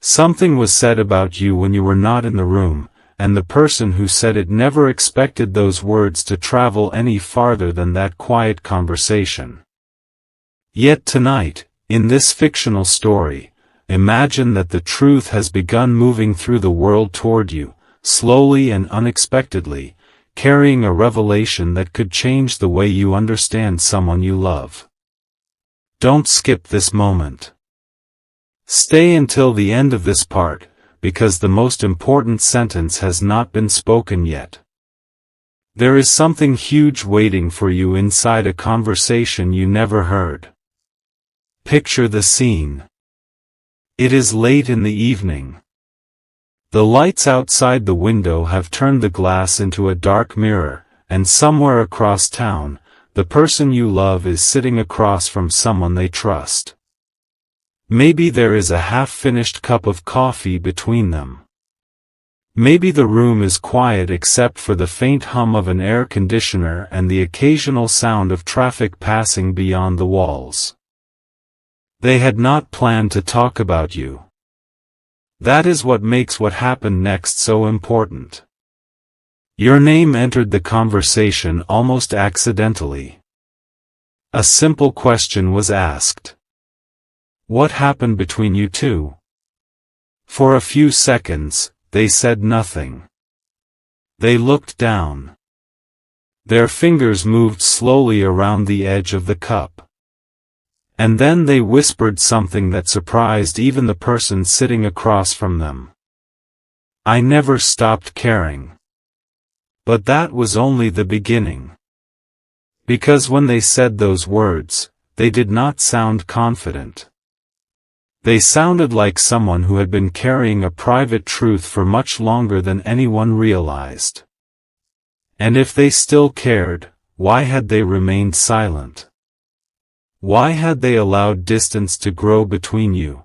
Something was said about you when you were not in the room, and the person who said it never expected those words to travel any farther than that quiet conversation. Yet tonight, in this fictional story, imagine that the truth has begun moving through the world toward you, slowly and unexpectedly, carrying a revelation that could change the way you understand someone you love. Don't skip this moment. Stay until the end of this part, because the most important sentence has not been spoken yet. There is something huge waiting for you inside a conversation you never heard. Picture the scene. It is late in the evening. The lights outside the window have turned the glass into a dark mirror, and somewhere across town, the person you love is sitting across from someone they trust. Maybe there is a half-finished cup of coffee between them. Maybe the room is quiet except for the faint hum of an air conditioner and the occasional sound of traffic passing beyond the walls. They had not planned to talk about you. That is what makes what happened next so important. Your name entered the conversation almost accidentally. A simple question was asked. What happened between you two? For a few seconds, they said nothing. They looked down. Their fingers moved slowly around the edge of the cup. And then they whispered something that surprised even the person sitting across from them. I never stopped caring. But that was only the beginning. Because when they said those words, they did not sound confident. They sounded like someone who had been carrying a private truth for much longer than anyone realized. And if they still cared, why had they remained silent? Why had they allowed distance to grow between you?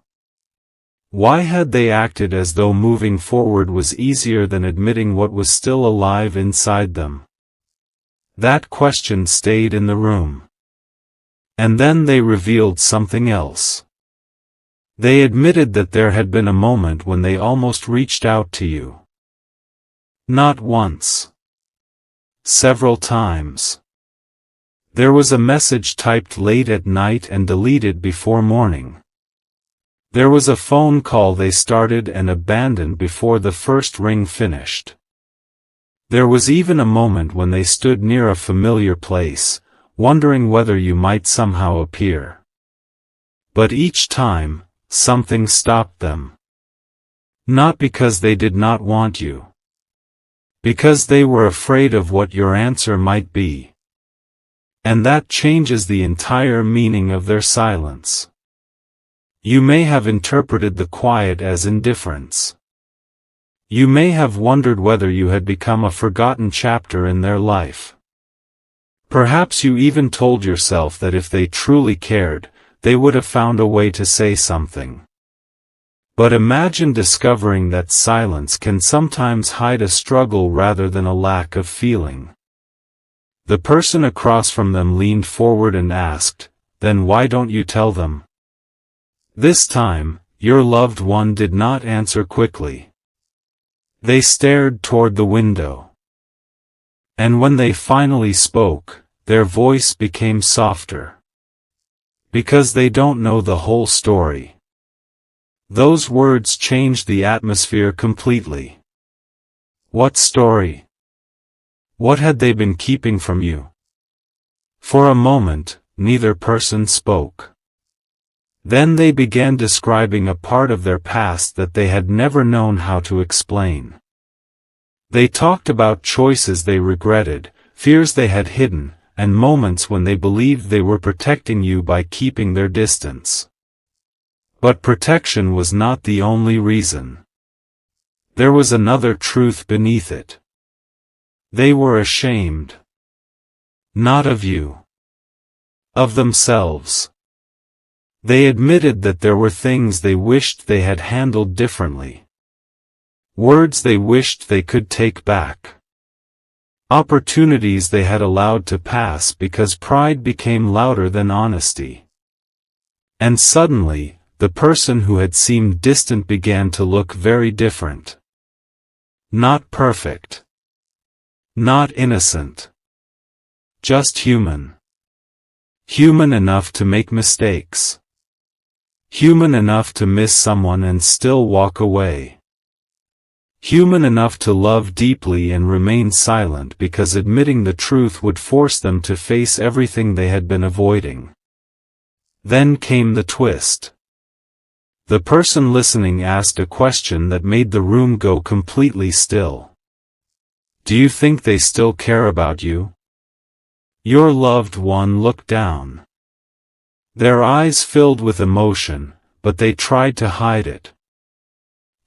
Why had they acted as though moving forward was easier than admitting what was still alive inside them? That question stayed in the room. And then they revealed something else. They admitted that there had been a moment when they almost reached out to you. Not once. Several times. There was a message typed late at night and deleted before morning. There was a phone call they started and abandoned before the first ring finished. There was even a moment when they stood near a familiar place, wondering whether you might somehow appear. But each time, something stopped them. Not because they did not want you. Because they were afraid of what your answer might be. And that changes the entire meaning of their silence. You may have interpreted the quiet as indifference. You may have wondered whether you had become a forgotten chapter in their life. Perhaps you even told yourself that if they truly cared, they would have found a way to say something. But imagine discovering that silence can sometimes hide a struggle rather than a lack of feeling. The person across from them leaned forward and asked, "Then why don't you tell them?" This time, your loved one did not answer quickly. They stared toward the window. And when they finally spoke, their voice became softer. Because they don't know the whole story. Those words changed the atmosphere completely. What story? What had they been keeping from you? For a moment, neither person spoke. Then they began describing a part of their past that they had never known how to explain. They talked about choices they regretted, fears they had hidden, and moments when they believed they were protecting you by keeping their distance. But protection was not the only reason. There was another truth beneath it. They were ashamed. Not of you. Of themselves. They admitted that there were things they wished they had handled differently. Words they wished they could take back. Opportunities they had allowed to pass because pride became louder than honesty. And suddenly, the person who had seemed distant began to look very different. Not perfect. Not innocent. Just human. Human enough to make mistakes. Human enough to miss someone and still walk away. Human enough to love deeply and remain silent because admitting the truth would force them to face everything they had been avoiding. Then came the twist. The person listening asked a question that made the room go completely still. Do you think they still care about you? Your loved one looked down. Their eyes filled with emotion, but they tried to hide it.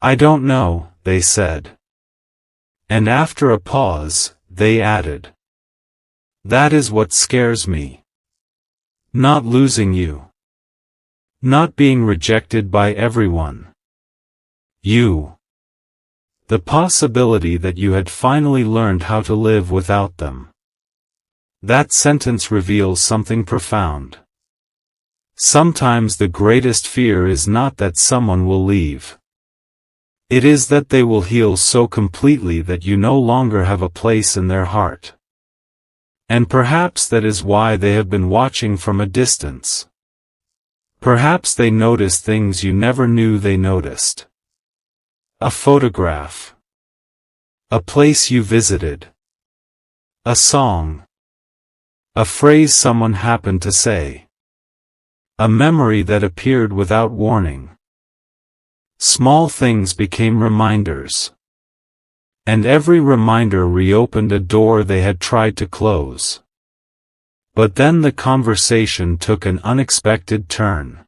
I don't know, they said. And after a pause, they added. That is what scares me. Not losing you. Not being rejected by everyone. You. The possibility that you had finally learned how to live without them. That sentence reveals something profound. Sometimes the greatest fear is not that someone will leave. It is that they will heal so completely that you no longer have a place in their heart. And perhaps that is why they have been watching from a distance. Perhaps they notice things you never knew they noticed. A photograph. A place you visited. A song. A phrase someone happened to say. A memory that appeared without warning. Small things became reminders. And every reminder reopened a door they had tried to close. But then the conversation took an unexpected turn.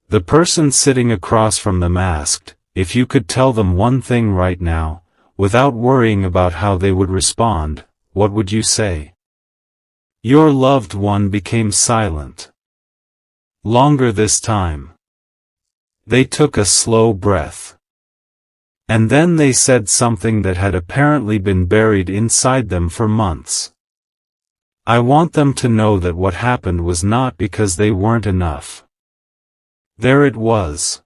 The person sitting across from them asked, if you could tell them one thing right now, without worrying about how they would respond, what would you say? Your loved one became silent. Longer this time. They took a slow breath. And then they said something that had apparently been buried inside them for months. I want them to know that what happened was not because they weren't enough. There it was.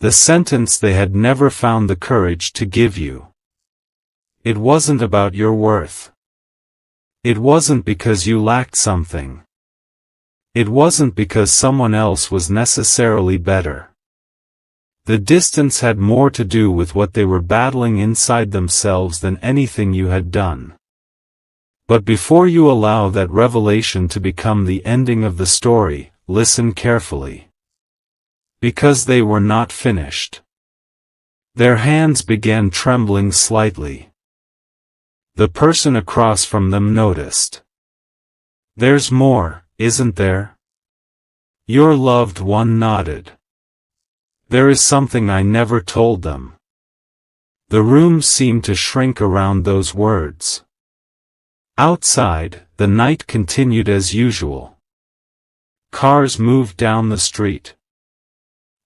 The sentence they had never found the courage to give you. It wasn't about your worth. It wasn't because you lacked something. It wasn't because someone else was necessarily better. The distance had more to do with what they were battling inside themselves than anything you had done. But before you allow that revelation to become the ending of the story, listen carefully. Because they were not finished. Their hands began trembling slightly. The person across from them noticed. There's more, isn't there? Your loved one nodded. There is something I never told them. The room seemed to shrink around those words. Outside, the night continued as usual. Cars moved down the street.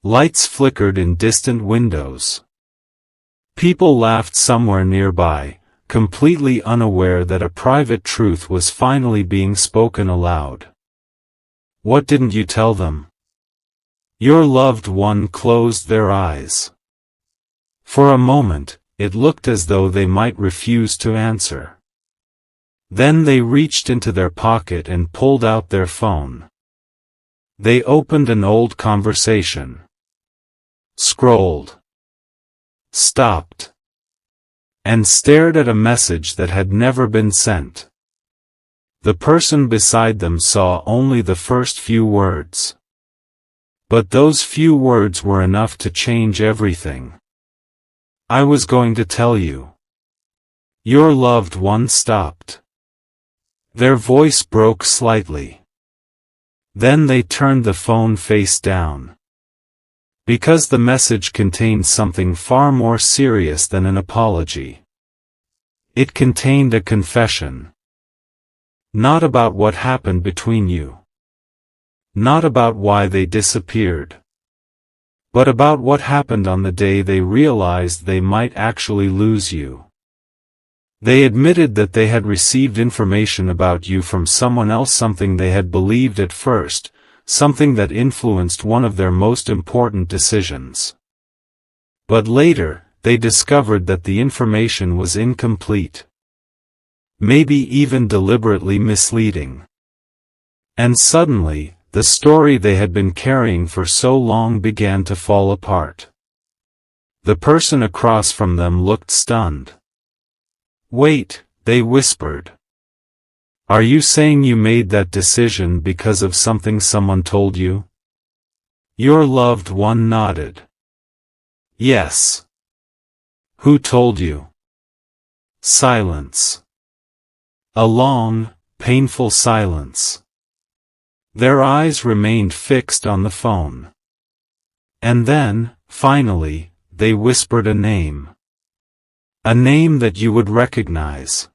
Lights flickered in distant windows. People laughed somewhere nearby, completely unaware that a private truth was finally being spoken aloud. What didn't you tell them? Your loved one closed their eyes. For a moment, it looked as though they might refuse to answer. Then they reached into their pocket and pulled out their phone. They opened an old conversation. Scrolled. Stopped. And stared at a message that had never been sent. The person beside them saw only the first few words. But those few words were enough to change everything. I was going to tell you. Your loved one stopped. Their voice broke slightly. Then they turned the phone face down. Because the message contained something far more serious than an apology. It contained a confession. Not about what happened between you. Not about why they disappeared. But about what happened on the day they realized they might actually lose you. They admitted that they had received information about you from someone else, something they had believed at first, something that influenced one of their most important decisions. But later, they discovered that the information was incomplete. Maybe even deliberately misleading. And suddenly, the story they had been carrying for so long began to fall apart. The person across from them looked stunned. "Wait," they whispered. "Are you saying you made that decision because of something someone told you?" Your loved one nodded. "Yes." "Who told you?" Silence. A long, painful silence. Their eyes remained fixed on the phone. And then, finally, they whispered a name. A name that you would recognize.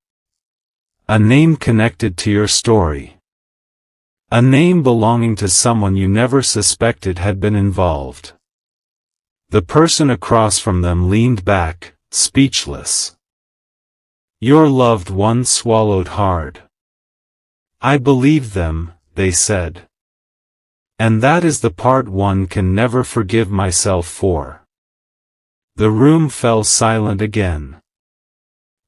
A name connected to your story. A name belonging to someone you never suspected had been involved. The person across from them leaned back, speechless. Your loved one swallowed hard. "I believed them," they said. "And that is the part one can never forgive myself for." The room fell silent again.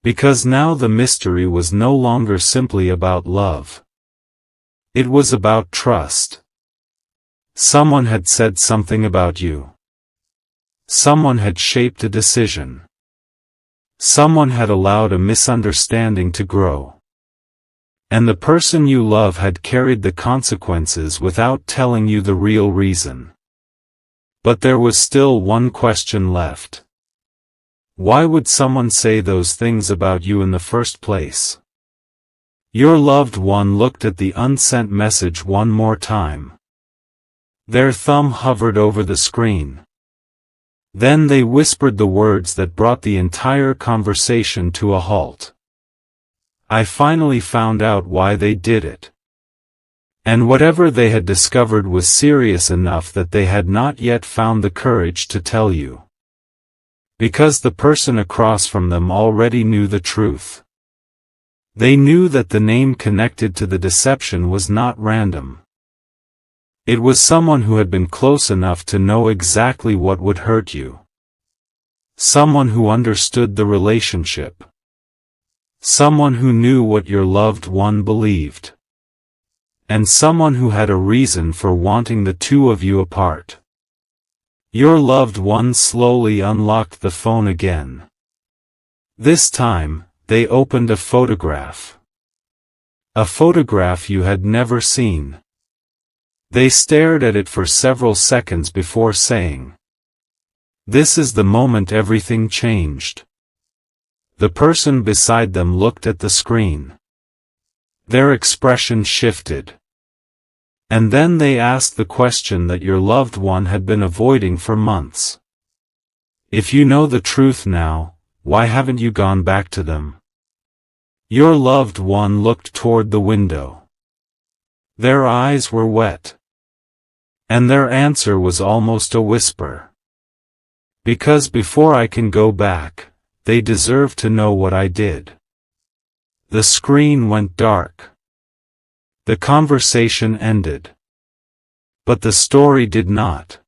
Because now the mystery was no longer simply about love. It was about trust. Someone had said something about you. Someone had shaped a decision. Someone had allowed a misunderstanding to grow. And the person you love had carried the consequences without telling you the real reason. But there was still one question left. Why would someone say those things about you in the first place? Your loved one looked at the unsent message one more time. Their thumb hovered over the screen. Then they whispered the words that brought the entire conversation to a halt. "I finally found out why they did it." And whatever they had discovered was serious enough that they had not yet found the courage to tell you. Because the person across from them already knew the truth. They knew that the name connected to the deception was not random. It was someone who had been close enough to know exactly what would hurt you. Someone who understood the relationship. Someone who knew what your loved one believed. And someone who had a reason for wanting the two of you apart. Your loved one slowly unlocked the phone again. This time, they opened a photograph. A photograph you had never seen. They stared at it for several seconds before saying, "This is the moment everything changed." The person beside them looked at the screen. Their expression shifted. And then they asked the question that your loved one had been avoiding for months. "If you know the truth now, why haven't you gone back to them?" Your loved one looked toward the window. Their eyes were wet. And their answer was almost a whisper. "Because before I can go back, they deserve to know what I did." The screen went dark. The conversation ended. But the story did not.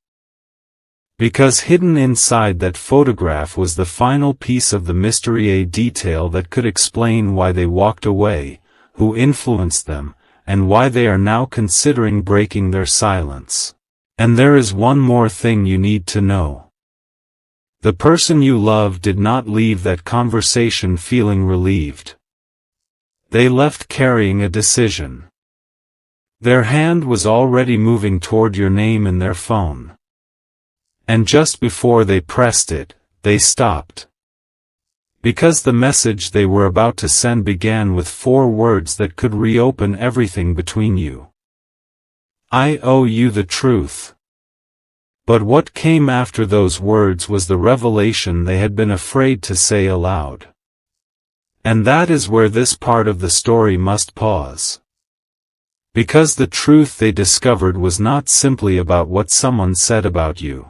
Because hidden inside that photograph was the final piece of the mystery, a detail that could explain why they walked away, who influenced them, and why they are now considering breaking their silence. And there is one more thing you need to know. The person you love did not leave that conversation feeling relieved. They left carrying a decision. Their hand was already moving toward your name in their phone. And just before they pressed it, they stopped. Because the message they were about to send began with 4 words that could reopen everything between you. "I owe you the truth." But what came after those words was the revelation they had been afraid to say aloud. And that is where this part of the story must pause. Because the truth they discovered was not simply about what someone said about you.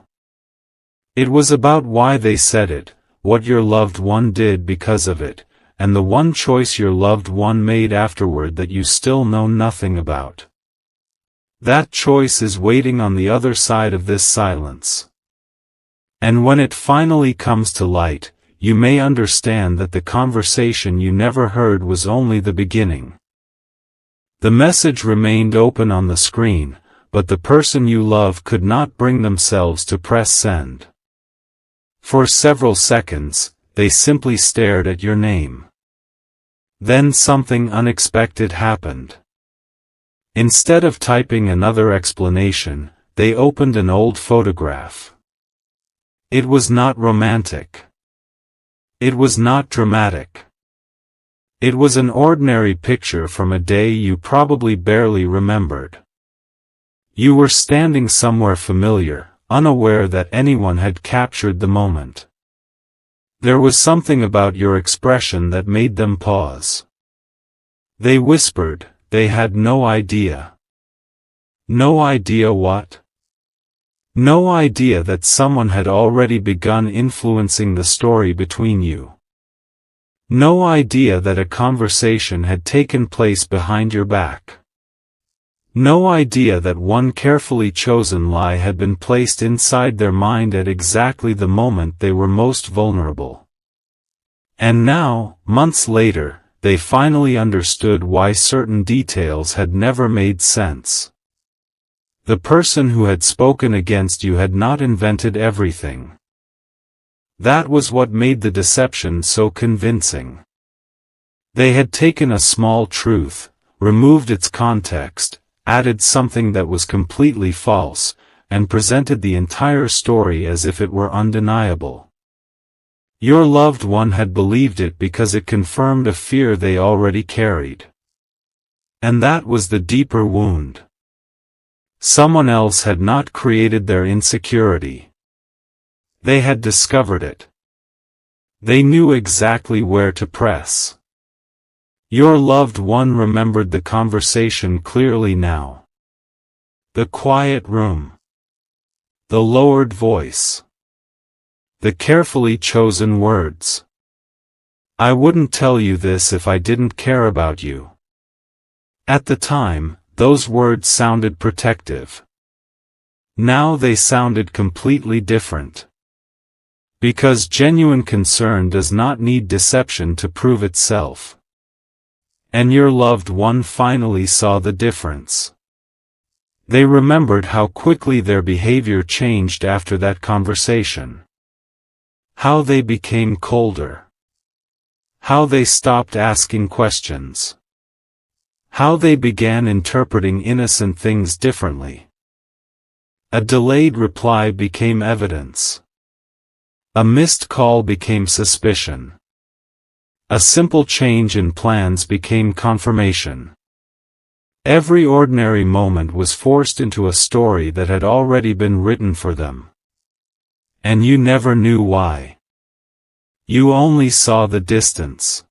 It was about why they said it, what your loved one did because of it, and the one choice your loved one made afterward that you still know nothing about. That choice is waiting on the other side of this silence. And when it finally comes to light, you may understand that the conversation you never heard was only the beginning. The message remained open on the screen, but the person you love could not bring themselves to press send. For several seconds, they simply stared at your name. Then something unexpected happened. Instead of typing another explanation, they opened an old photograph. It was not romantic. It was not dramatic. It was an ordinary picture from a day you probably barely remembered. You were standing somewhere familiar, unaware that anyone had captured the moment. There was something about your expression that made them pause. They whispered, they had no idea. No idea what? No idea that someone had already begun influencing the story between you. No idea that a conversation had taken place behind your back. No idea that one carefully chosen lie had been placed inside their mind at exactly the moment they were most vulnerable. And now, months later, they finally understood why certain details had never made sense. The person who had spoken against you had not invented everything. That was what made the deception so convincing. They had taken a small truth, removed its context, added something that was completely false, and presented the entire story as if it were undeniable. Your loved one had believed it because it confirmed a fear they already carried. And that was the deeper wound. Someone else had not created their insecurity. They had discovered it. They knew exactly where to press. Your loved one remembered the conversation clearly now. The quiet room. The lowered voice. The carefully chosen words. I wouldn't tell you this if I didn't care about you. At the time, those words sounded protective. Now they sounded completely different. Because genuine concern does not need deception to prove itself. And your loved one finally saw the difference. They remembered how quickly their behavior changed after that conversation. How they became colder. How they stopped asking questions. How they began interpreting innocent things differently. A delayed reply became evidence. A missed call became suspicion. A simple change in plans became confirmation. Every ordinary moment was forced into a story that had already been written for them. And you never knew why. You only saw the distance.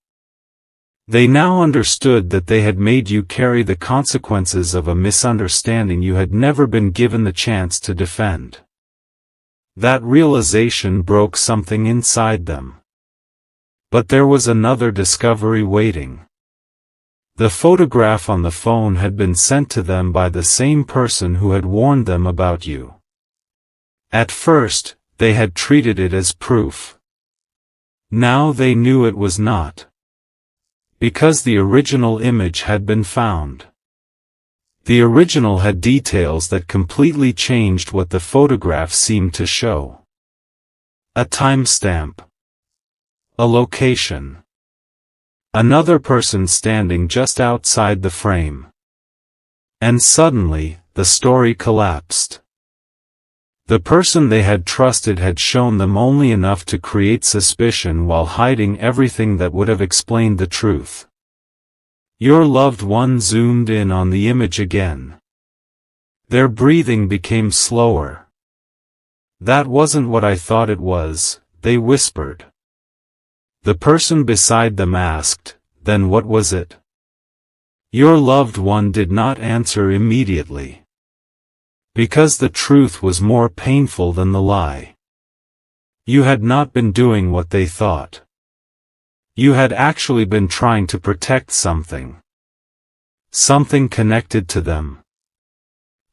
They now understood that they had made you carry the consequences of a misunderstanding you had never been given the chance to defend. That realization broke something inside them. But there was another discovery waiting. The photograph on the phone had been sent to them by the same person who had warned them about you. At first, they had treated it as proof. Now they knew it was not. Because the original image had been found. The original had details that completely changed what the photograph seemed to show. A timestamp. A location. Another person standing just outside the frame. And suddenly, the story collapsed. The person they had trusted had shown them only enough to create suspicion while hiding everything that would have explained the truth. Your loved one zoomed in on the image again. Their breathing became slower. That wasn't what I thought it was, they whispered. The person beside them asked, then what was it? Your loved one did not answer immediately. Because the truth was more painful than the lie. You had not been doing what they thought. You had actually been trying to protect something. Something connected to them.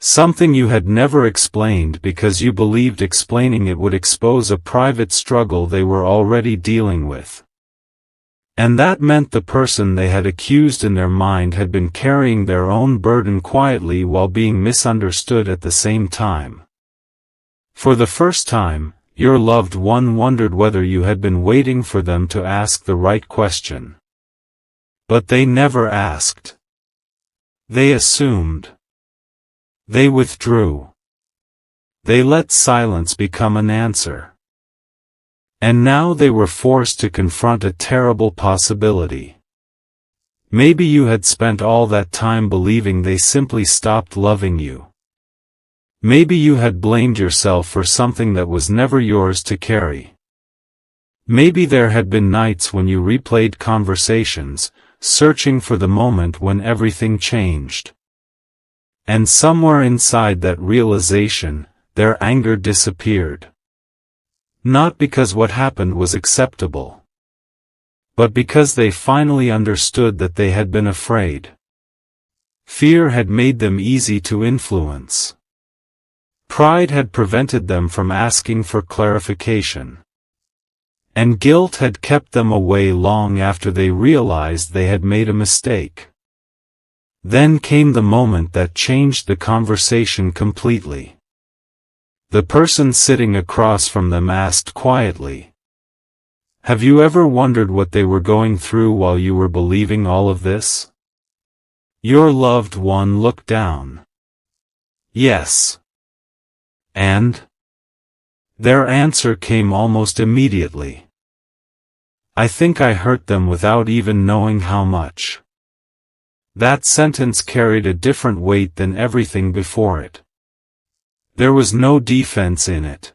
Something you had never explained because you believed explaining it would expose a private struggle they were already dealing with. And that meant the person they had accused in their mind had been carrying their own burden quietly while being misunderstood at the same time. For the first time, your loved one wondered whether you had been waiting for them to ask the right question. But they never asked. They assumed. They withdrew. They let silence become an answer. And now they were forced to confront a terrible possibility. Maybe you had spent all that time believing they simply stopped loving you. Maybe you had blamed yourself for something that was never yours to carry. Maybe there had been nights when you replayed conversations, searching for the moment when everything changed. And somewhere inside that realization, their anger disappeared. Not because what happened was acceptable, but because they finally understood that they had been afraid. Fear had made them easy to influence. Pride had prevented them from asking for clarification. And guilt had kept them away long after they realized they had made a mistake. Then came the moment that changed the conversation completely. The person sitting across from them asked quietly, "Have you ever wondered what they were going through while you were believing all of this?" Your loved one looked down. Yes. And? Their answer came almost immediately. "I think I hurt them without even knowing how much." That sentence carried a different weight than everything before it. There was no defense in it.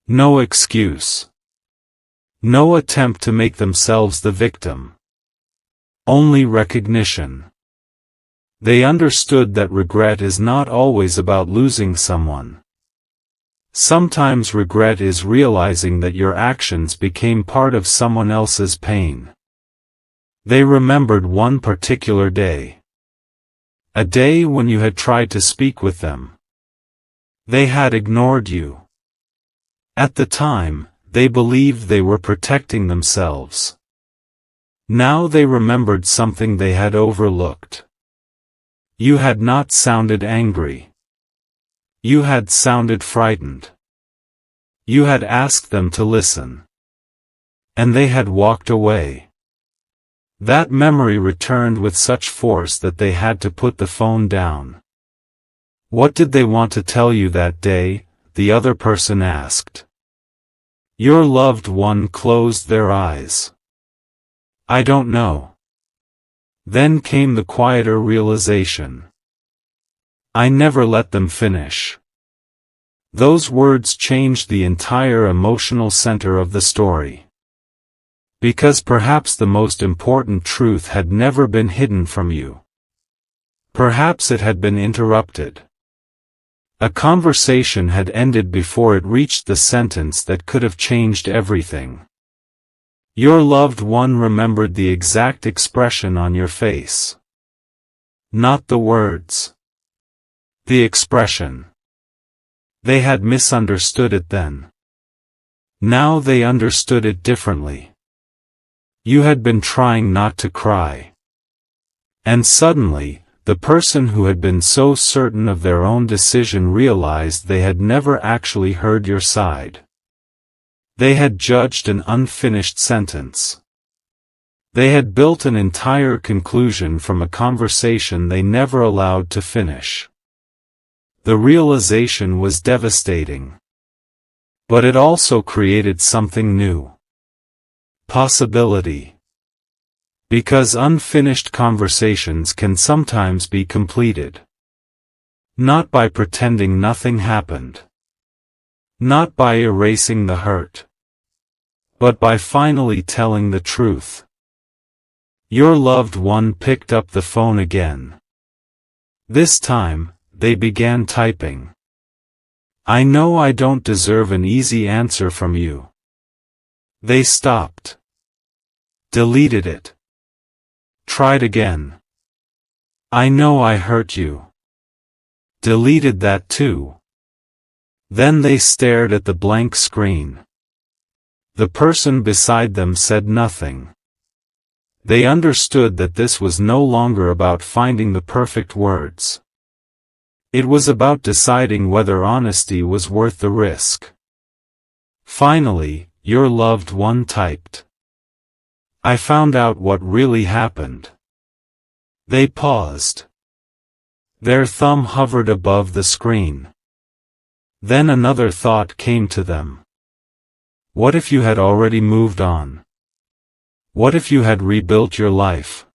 No excuse. No attempt to make themselves the victim. Only recognition. They understood that regret is not always about losing someone. Sometimes regret is realizing that your actions became part of someone else's pain. They remembered one particular day. A day when you had tried to speak with them. They had ignored you. At the time, they believed they were protecting themselves. Now they remembered something they had overlooked. You had not sounded angry. You had sounded frightened. You had asked them to listen. And they had walked away. That memory returned with such force that they had to put the phone down. "What did they want to tell you that day?" the other person asked. Your loved one closed their eyes. "I don't know." Then came the quieter realization. "I never let them finish." Those words changed the entire emotional center of the story. Because perhaps the most important truth had never been hidden from you. Perhaps it had been interrupted. A conversation had ended before it reached the sentence that could have changed everything. Your loved one remembered the exact expression on your face. Not the words. The expression. They had misunderstood it then. Now they understood it differently. You had been trying not to cry. And suddenly, the person who had been so certain of their own decision realized they had never actually heard your side. They had judged an unfinished sentence. They had built an entire conclusion from a conversation they never allowed to finish. The realization was devastating. But it also created something new. Possibility. Because unfinished conversations can sometimes be completed. Not by pretending nothing happened. Not by erasing the hurt. But by finally telling the truth. Your loved one picked up the phone again. This time, they began typing. "I know I don't deserve an easy answer from you." They stopped. Deleted it. Tried again. "I know I hurt you. Deleted that too. Then they stared at the blank screen. The person beside them said nothing. They understood that this was no longer about finding the perfect words. It was about deciding whether honesty was worth the risk. Finally, your loved one typed. I found out what really happened. They paused. Their thumb hovered above the screen. Then another thought came to them. What if you had already moved on? What if you had rebuilt your life?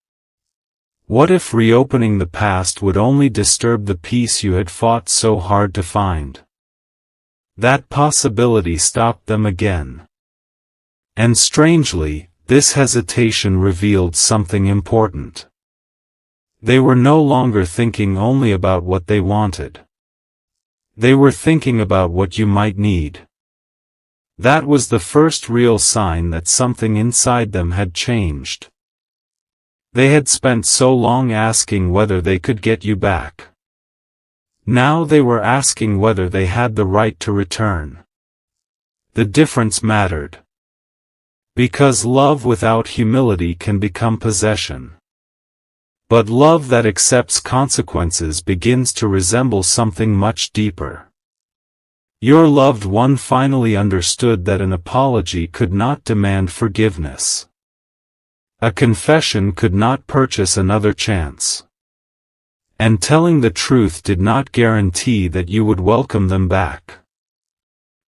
What if reopening the past would only disturb the peace you had fought so hard to find? That possibility stopped them again. And strangely, this hesitation revealed something important. They were no longer thinking only about what they wanted. They were thinking about what you might need. That was the first real sign that something inside them had changed. They had spent so long asking whether they could get you back. Now they were asking whether they had the right to return. The difference mattered. Because love without humility can become possession. But love that accepts consequences begins to resemble something much deeper. Your loved one finally understood that an apology could not demand forgiveness. A confession could not purchase another chance. And telling the truth did not guarantee that you would welcome them back.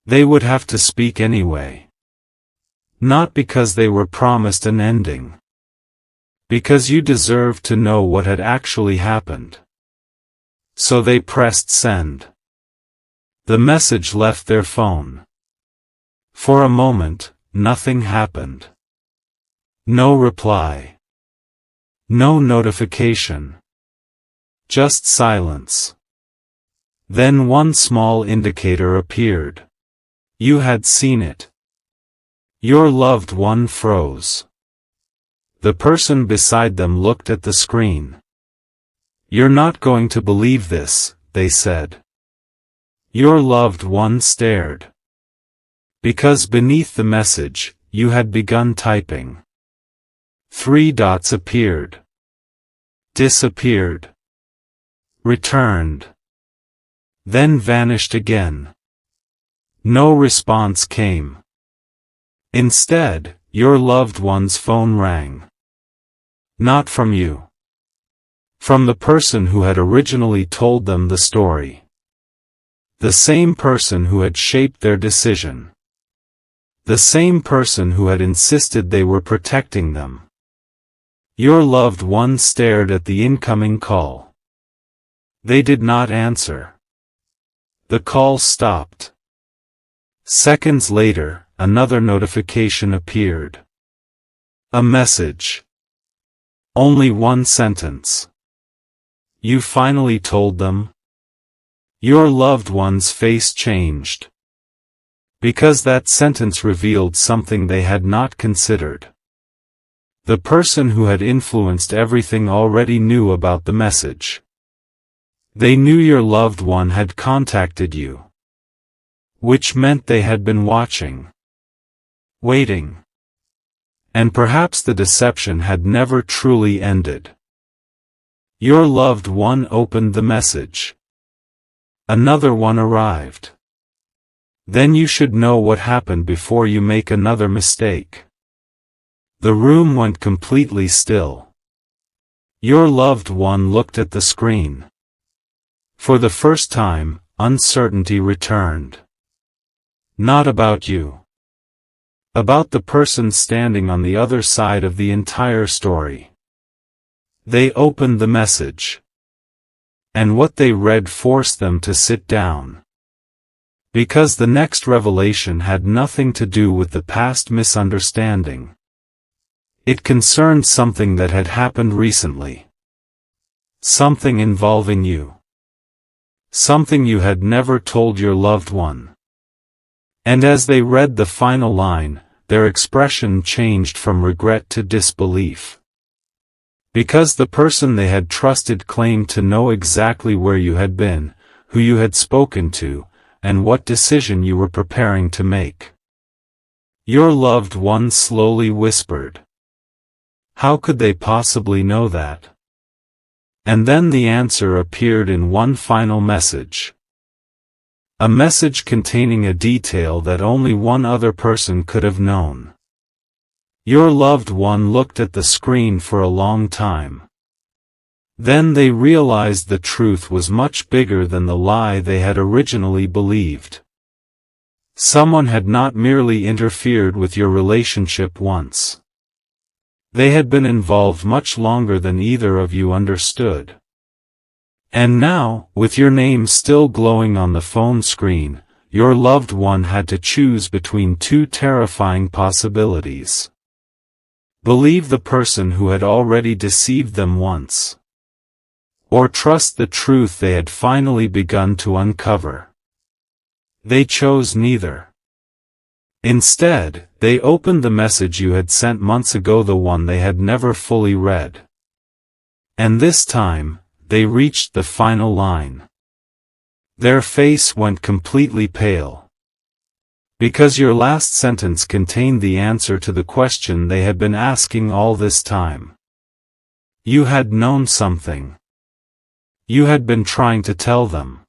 They would have to speak anyway. Not because they were promised an ending. Because you deserved to know what had actually happened. So they pressed send. The message left their phone. For a moment, nothing happened. No reply. No notification. Just silence. Then one small indicator appeared. You had seen it. Your loved one froze. The person beside them looked at the screen. You're not going to believe this, they said. Your loved one stared. Because beneath the message, you had begun typing. 3 dots appeared. Disappeared. Returned. Then vanished again. No response came. Instead, your loved one's phone rang. Not from you. From the person who had originally told them the story. The same person who had shaped their decision. The same person who had insisted they were protecting them. Your loved one stared at the incoming call. They did not answer. The call stopped. Seconds later, another notification appeared. A message. Only one sentence. You finally told them? Your loved one's face changed. Because that sentence revealed something they had not considered. The person who had influenced everything already knew about the message. They knew your loved one had contacted you. Which meant they had been watching. Waiting. And perhaps the deception had never truly ended. Your loved one opened the message. Another one arrived. Then you should know what happened before you make another mistake. The room went completely still. Your loved one looked at the screen. For the first time, uncertainty returned. Not about you. About the person standing on the other side of the entire story. They opened the message. And what they read forced them to sit down. Because the next revelation had nothing to do with the past misunderstanding. It concerned something that had happened recently. Something involving you. Something you had never told your loved one. And as they read the final line, their expression changed from regret to disbelief. Because the person they had trusted claimed to know exactly where you had been, who you had spoken to, and what decision you were preparing to make. Your loved one slowly whispered. How could they possibly know that? And then the answer appeared in one final message. A message containing a detail that only one other person could have known. Your loved one looked at the screen for a long time. Then they realized the truth was much bigger than the lie they had originally believed. Someone had not merely interfered with your relationship once. They had been involved much longer than either of you understood. And now, with your name still glowing on the phone screen, your loved one had to choose between two terrifying possibilities. Believe the person who had already deceived them once. Or trust the truth they had finally begun to uncover. They chose neither. Instead, they opened the message you had sent months ago, the one they had never fully read. And this time, they reached the final line. Their face went completely pale. Because your last sentence contained the answer to the question they had been asking all this time. You had known something. You had been trying to tell them.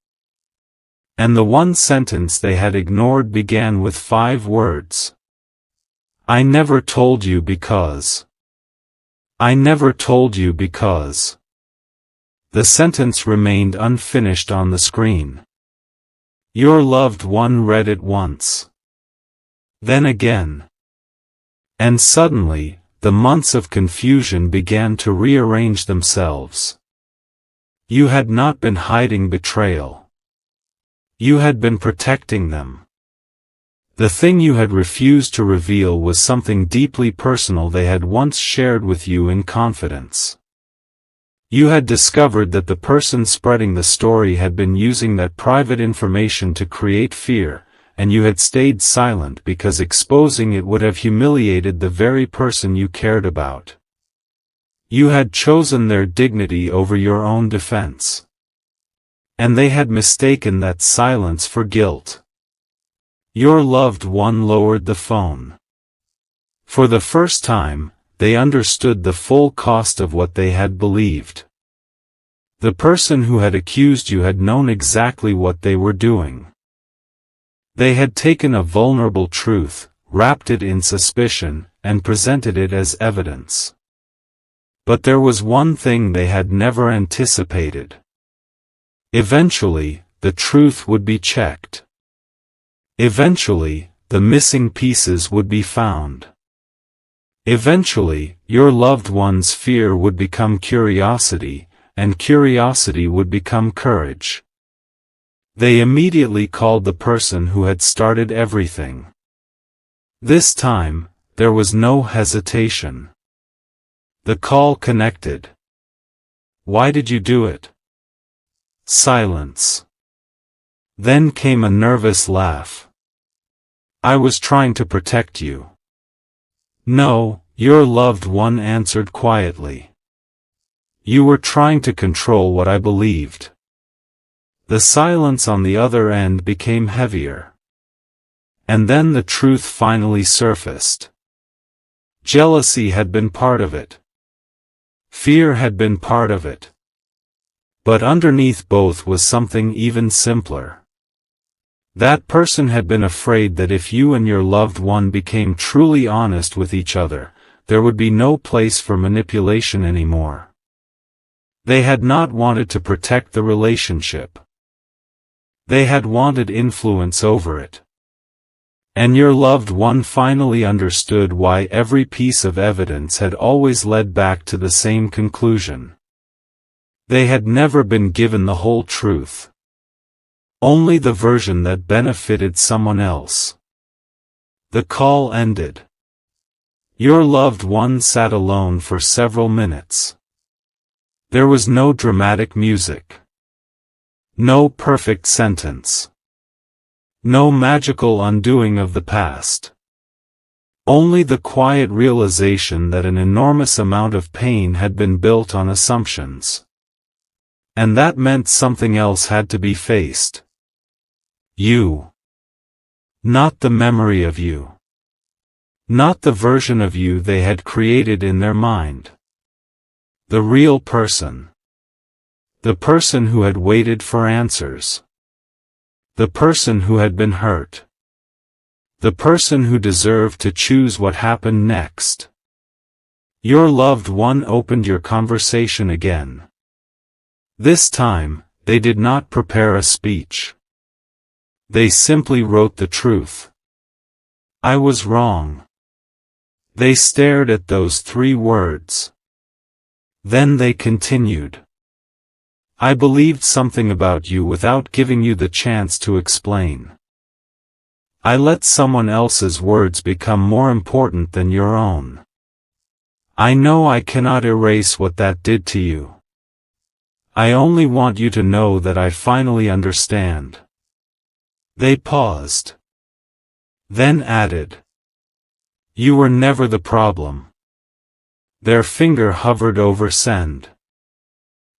And the one sentence they had ignored began with 5 words. I never told you because. I never told you because. The sentence remained unfinished on the screen. Your loved one read it once. Then again. And suddenly, the months of confusion began to rearrange themselves. You had not been hiding betrayal. You had been protecting them. The thing you had refused to reveal was something deeply personal they had once shared with you in confidence. You had discovered that the person spreading the story had been using that private information to create fear, and you had stayed silent because exposing it would have humiliated the very person you cared about. You had chosen their dignity over your own defense. And they had mistaken that silence for guilt. Your loved one lowered the phone. For the first time, they understood the full cost of what they had believed. The person who had accused you had known exactly what they were doing. They had taken a vulnerable truth, wrapped it in suspicion, and presented it as evidence. But there was one thing they had never anticipated. Eventually, the truth would be checked. Eventually, the missing pieces would be found. Eventually, your loved one's fear would become curiosity, and curiosity would become courage. They immediately called the person who had started everything. This time, there was no hesitation. The call connected. Why did you do it? Silence. Then came a nervous laugh. I was trying to protect you. No, your loved one answered quietly. You were trying to control what I believed. The silence on the other end became heavier. And then the truth finally surfaced. Jealousy had been part of it. Fear had been part of it. But underneath both was something even simpler. That person had been afraid that if you and your loved one became truly honest with each other, there would be no place for manipulation anymore. They had not wanted to protect the relationship. They had wanted influence over it. And your loved one finally understood why every piece of evidence had always led back to the same conclusion. They had never been given the whole truth. Only the version that benefited someone else. The call ended. Your loved one sat alone for several minutes. There was no dramatic music. No perfect sentence. No magical undoing of the past. Only the quiet realization that an enormous amount of pain had been built on assumptions. And that meant something else had to be faced. You. Not the memory of you. Not the version of you they had created in their mind. The real person. The person who had waited for answers. The person who had been hurt. The person who deserved to choose what happened next. Your loved one opened your conversation again. This time, they did not prepare a speech. They simply wrote the truth. I was wrong. They stared at those 3 words. Then they continued. I believed something about you without giving you the chance to explain. I let someone else's words become more important than your own. I know I cannot erase what that did to you. I only want you to know that I finally understand. They paused. Then added. You were never the problem. Their finger hovered over send.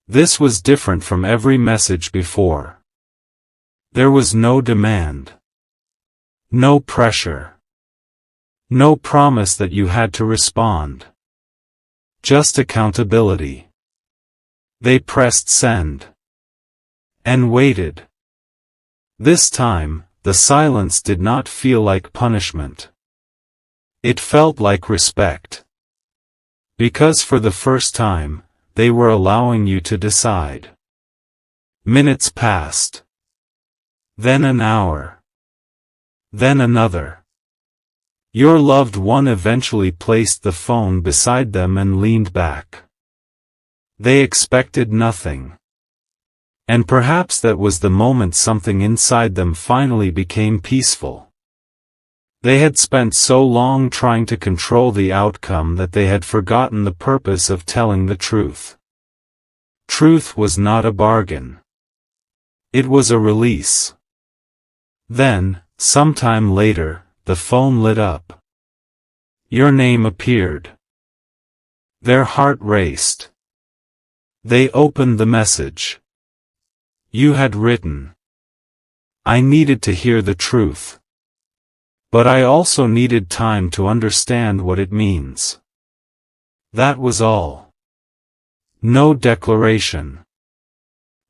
This was different from every message before. There was no demand. No pressure. No promise that you had to respond. Just accountability. They pressed send. And waited. This time, the silence did not feel like punishment. It felt like respect. Because for the first time, they were allowing you to decide. Minutes passed. Then an hour. Then another. Your loved one eventually placed the phone beside them and leaned back. They expected nothing. And perhaps that was the moment something inside them finally became peaceful. They had spent so long trying to control the outcome that they had forgotten the purpose of telling the truth. Truth was not a bargain. It was a release. Then, sometime later, the phone lit up. Your name appeared. Their heart raced. They opened the message. You had written. I needed to hear the truth. But I also needed time to understand what it means. That was all. No declaration.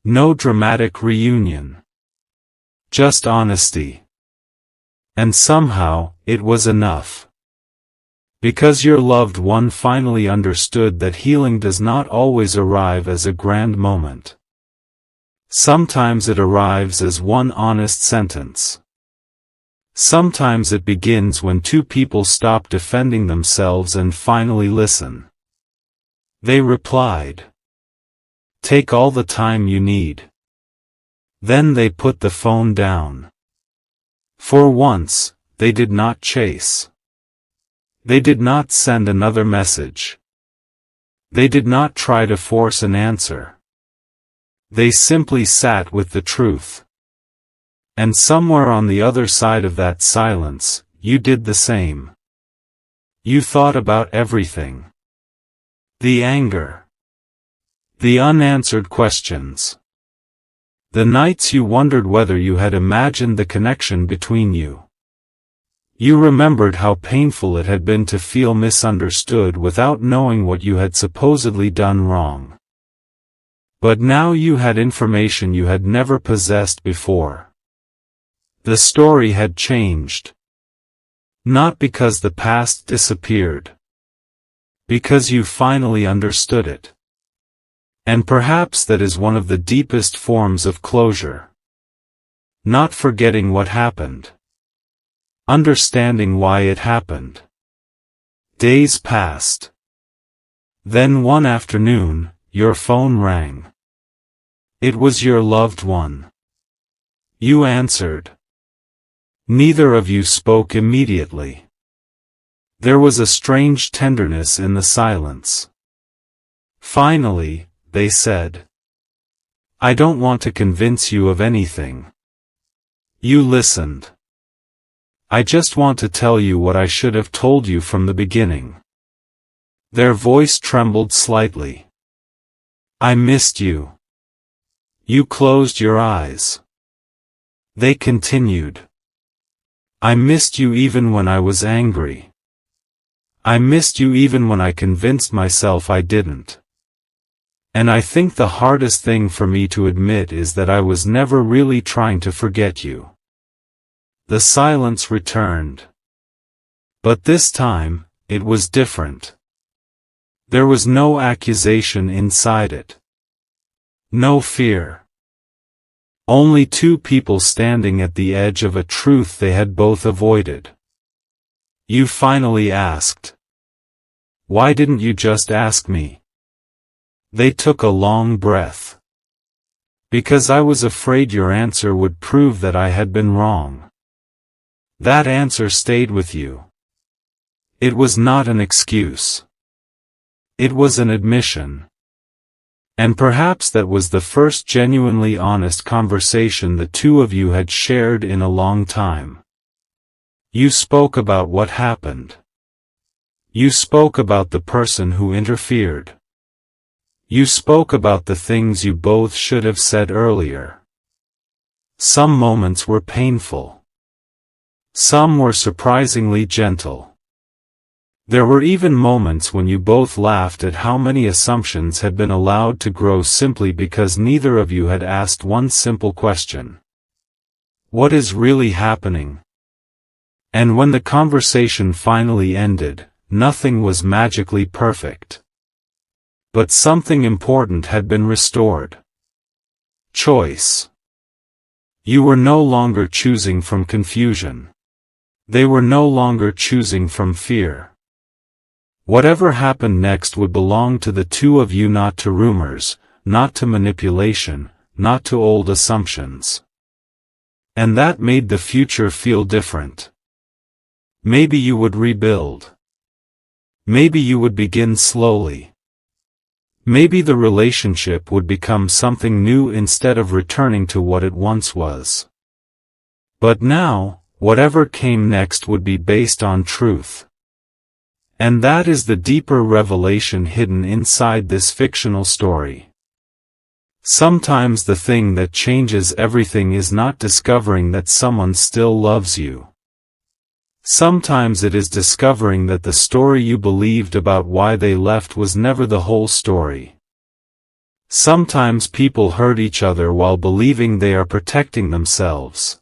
No dramatic reunion. Just honesty. And somehow, it was enough. Because your loved one finally understood that healing does not always arrive as a grand moment. Sometimes it arrives as one honest sentence. Sometimes it begins when 2 people stop defending themselves and finally listen. They replied. Take all the time you need. Then they put the phone down. For once, they did not chase. They did not send another message. They did not try to force an answer. They simply sat with the truth. And somewhere on the other side of that silence, you did the same. You thought about everything. The anger. The unanswered questions. The nights you wondered whether you had imagined the connection between you. You remembered how painful it had been to feel misunderstood without knowing what you had supposedly done wrong. But now you had information you had never possessed before. The story had changed. Not because the past disappeared. Because you finally understood it. And perhaps that is one of the deepest forms of closure. Not forgetting what happened. Understanding why it happened. Days passed. Then one afternoon, your phone rang. It was your loved one. You answered. Neither of you spoke immediately. There was a strange tenderness in the silence. Finally, they said. I don't want to convince you of anything. You listened. I just want to tell you what I should have told you from the beginning. Their voice trembled slightly. I missed you. You closed your eyes. They continued. I missed you even when I was angry. I missed you even when I convinced myself I didn't. And I think the hardest thing for me to admit is that I was never really trying to forget you. The silence returned. But this time, it was different. There was no accusation inside it. No fear. Only two people standing at the edge of a truth they had both avoided. You finally asked. Why didn't you just ask me? They took a long breath. Because I was afraid your answer would prove that I had been wrong. That answer stayed with you. It was not an excuse. It was an admission. And perhaps that was the first genuinely honest conversation the two of you had shared in a long time. You spoke about what happened. You spoke about the person who interfered. You spoke about the things you both should have said earlier. Some moments were painful. Some were surprisingly gentle. There were even moments when you both laughed at how many assumptions had been allowed to grow simply because neither of you had asked one simple question. What is really happening? And when the conversation finally ended, nothing was magically perfect. But something important had been restored. Choice. You were no longer choosing from confusion. They were no longer choosing from fear. Whatever happened next would belong to the two of you, not to rumors, not to manipulation, not to old assumptions. And that made the future feel different. Maybe you would rebuild. Maybe you would begin slowly. Maybe the relationship would become something new instead of returning to what it once was. But now, whatever came next would be based on truth. And that is the deeper revelation hidden inside this fictional story. Sometimes the thing that changes everything is not discovering that someone still loves you. Sometimes it is discovering that the story you believed about why they left was never the whole story. Sometimes people hurt each other while believing they are protecting themselves.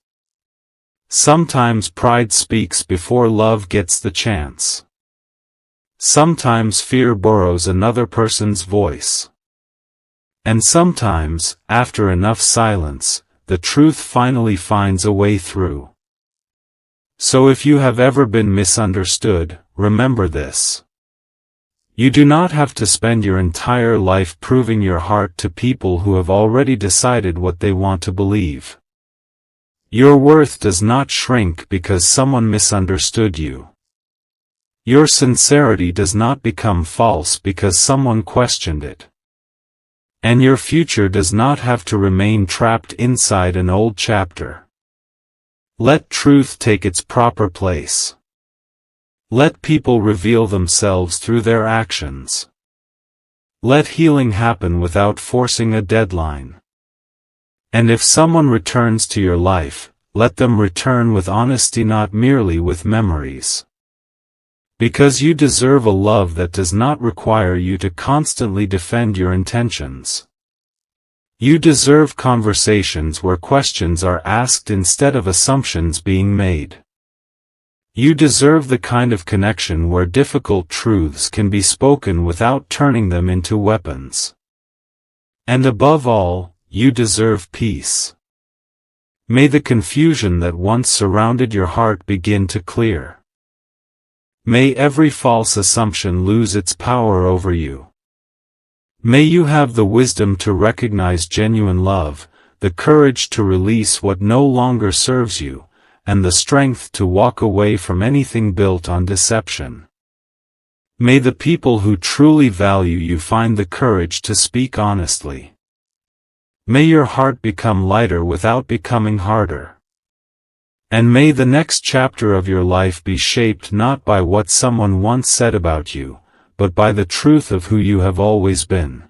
Sometimes pride speaks before love gets the chance. Sometimes fear borrows another person's voice. And sometimes, after enough silence, the truth finally finds a way through. So if you have ever been misunderstood, remember this. You do not have to spend your entire life proving your heart to people who have already decided what they want to believe. Your worth does not shrink because someone misunderstood you. Your sincerity does not become false because someone questioned it. And your future does not have to remain trapped inside an old chapter. Let truth take its proper place. Let people reveal themselves through their actions. Let healing happen without forcing a deadline. And if someone returns to your life, let them return with honesty, not merely with memories. Because you deserve a love that does not require you to constantly defend your intentions. You deserve conversations where questions are asked instead of assumptions being made. You deserve the kind of connection where difficult truths can be spoken without turning them into weapons. And above all, you deserve peace. May the confusion that once surrounded your heart begin to clear. May every false assumption lose its power over you. May you have the wisdom to recognize genuine love, the courage to release what no longer serves you, and the strength to walk away from anything built on deception. May the people who truly value you find the courage to speak honestly. May your heart become lighter without becoming harder. And may the next chapter of your life be shaped not by what someone once said about you, but by the truth of who you have always been.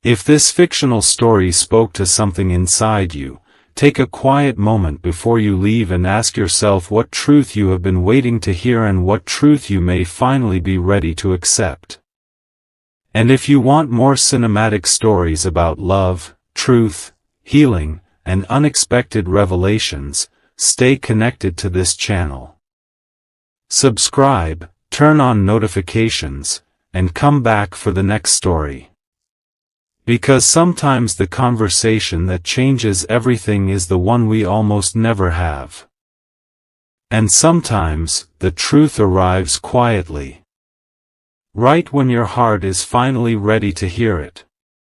If this fictional story spoke to something inside you, take a quiet moment before you leave and ask yourself what truth you have been waiting to hear and what truth you may finally be ready to accept. And if you want more cinematic stories about love, truth, healing, and unexpected revelations, stay connected to this channel. Subscribe, turn on notifications, and come back for the next story. Because sometimes the conversation that changes everything is the one we almost never have. And sometimes, the truth arrives quietly. Right when your heart is finally ready to hear it.